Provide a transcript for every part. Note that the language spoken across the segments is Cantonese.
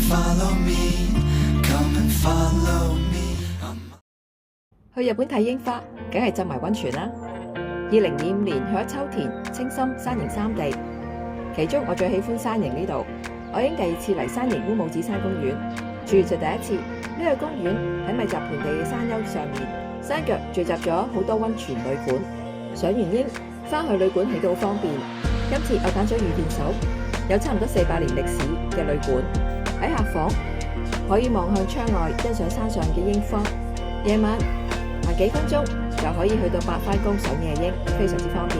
follow me, come and follow me. 去日本睇櫻花，梗係浸埋溫泉啦。2025年去咗秋田、青森、山形3地，其中我最喜歡山形呢度。我已經第2次嚟山形烏帽子山公園，住就第1次。呢個公園喺米澤盆地嘅山丘上面，山腳聚集咗好多溫泉旅館。賞完櫻，返去旅館起到好方便。今次我揀咗御殿手，有差唔多400年歷史嘅旅館。喺客房可以望向窗外欣賞山上嘅櫻花。夜晚行幾分鐘就可以去到八幡宮賞夜櫻，非常之方便。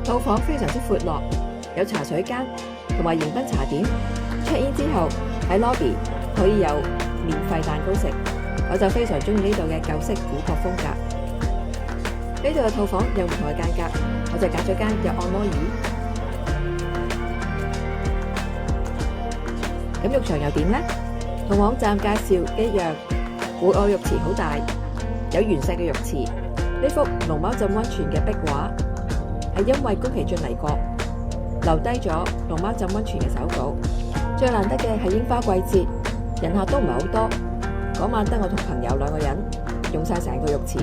套房非常之闊落，有茶水間同埋迎賓茶點。check in之後喺 lobby 可以有免費蛋糕食，我就非常中意呢度嘅舊式古樸風格。呢度嘅套房有唔同嘅間隔，我就揀咗間有按摩椅。咁浴場又點呢？同網站介紹一樣，戶外浴池好大，有原石嘅浴池。呢幅龍貓浸溫泉嘅壁畫係因為宮崎駿嚟過，留低咗龍貓浸溫泉嘅手稿。最難得嘅係櫻花季節，人客都唔係好多。嗰晚得我同朋友2個人，用晒成個浴池。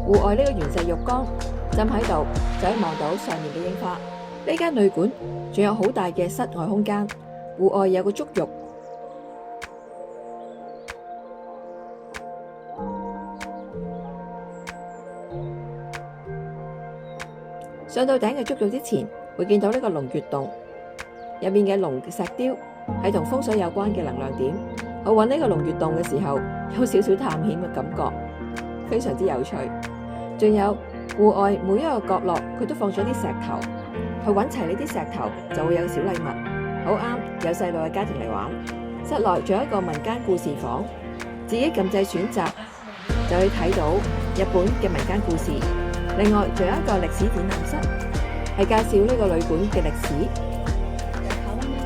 戶外呢個原石浴缸浸喺度，就可以望到上面嘅櫻花。呢間旅館仲有好大嘅室外空間，戶外有個足浴。上到頂嘅足浴之前，會見到呢個龍穴洞，入面嘅龍石雕係同風水有關嘅能量點。我揾呢個龍穴洞嘅時候，有少少探險嘅感覺，非常之有趣。仲有戶外每一個角落，佢都放咗啲石頭，去揾齊呢啲石頭就會有小禮物，好啱有細路嘅家庭嚟玩。室內仲有一個民間故事房，自己撳掣選擇就可以睇到日本嘅民間故事。另外仲有一個歷史展覽室，係介紹呢個旅館嘅歷史。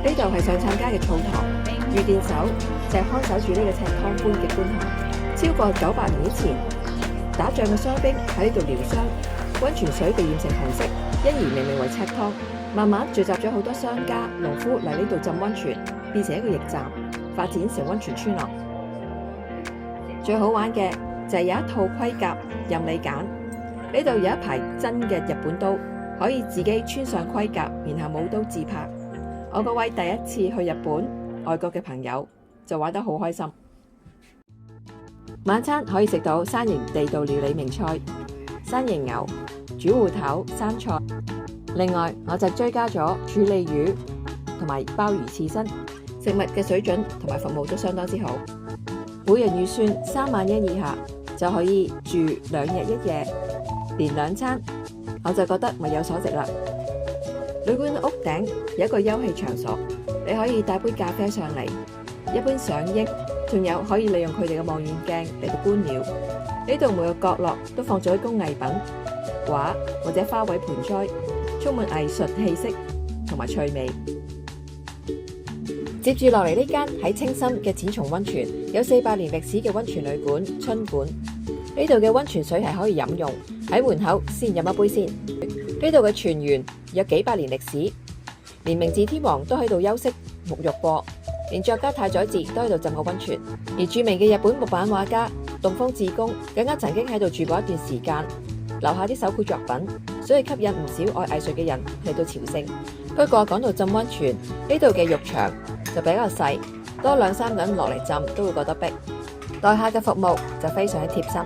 呢度係上杉家嘅澡堂，御殿手就係看守住呢個赤湯般嘅觀塘。超過900年以前，打仗嘅傷兵喺呢度療傷，溫泉水被染成紅色，因而命名為赤湯。慢慢聚集咗好多商家、農夫嚟呢度浸溫泉，變成一個驛站，發展成溫泉村落。最好玩嘅就係有一套盔甲任你揀。呢度有一排真嘅日本刀，可以自己穿上盔甲，然後舞刀自拍。我嗰位第1次去日本外國嘅朋友就玩得好開心。晚餐可以食到山形地道料理名菜山形牛、煮芋頭、生菜。另外我就追加咗處理魚同埋鮑魚刺身。食物嘅水準同埋服務都相當之好。每人預算3萬yen以下就可以住2日1夜，連2餐，我就覺得物有所值啦。旅館屋頂有一個休憩場所，你可以帶杯咖啡上嚟，一般賞櫻，仲有可以利用佢哋嘅望遠鏡嚟到觀鳥。呢度每個角落都放咗一工藝品、畫或者花卉盆栽，充滿藝術氣息同埋趣味。接住落嚟呢間喺青森嘅淺松溫泉，有400年歷史嘅溫泉旅館春館。呢度嘅溫泉水係可以飲用，喺門口先飲一杯先。呢度嘅泉源有幾百年歷史，連明治天皇都喺度休息沐浴過，連作家太宰治都喺度浸過溫泉。而著名嘅日本木版畫家東方志功更加曾經喺度住過一段時間，留下啲手繪作品，所以吸引唔少愛藝術嘅人嚟到朝聖。不過講到浸溫泉，呢度嘅浴場就比較細，多2-3個人落嚟浸都會覺得逼。待客嘅服務就非常之貼心。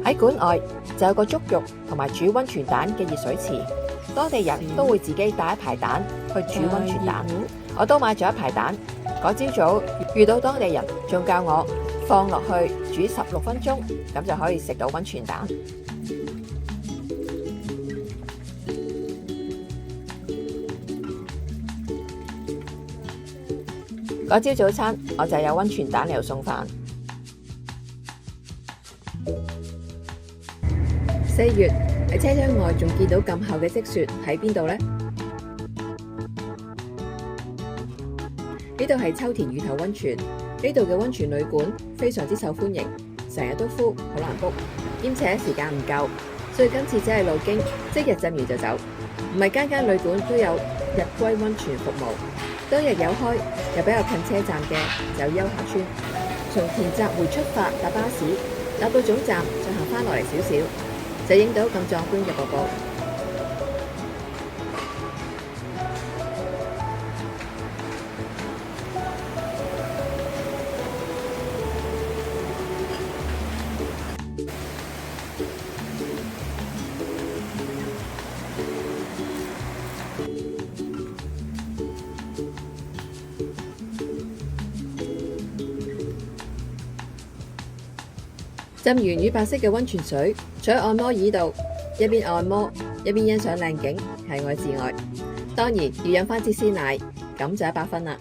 喺館外就有個足浴同埋煮溫泉蛋嘅熱水池，當地人都會自己帶一排蛋去煮溫泉蛋。我都買咗一排蛋，嗰朝早遇到當地人，仲教我放落去煮16分鐘，咁就可以食到溫泉蛋。嗰朝早餐我就有溫泉蛋嚟送飯。4月喺車廂外仲見到咁厚嘅積雪，喺邊度呢？呢度係秋田魚頭溫泉，呢度嘅溫泉旅館非常之受歡迎，成日都 full，好難 book，兼且時間唔夠，所以今次只係路經，即日浸完就走，唔係間間旅館都有日歸溫泉服務。當日有開又比較近車站嘅就休下村，從田澤回出發搭巴士，搭到總站再行返落嚟少少，就影到咁壯觀嘅瀑布。浸完乳白色嘅溫泉水，坐喺按摩椅度，一邊按摩一邊欣賞靚景，係愛自愛。當然要飲返支鮮奶，咁就100分啦。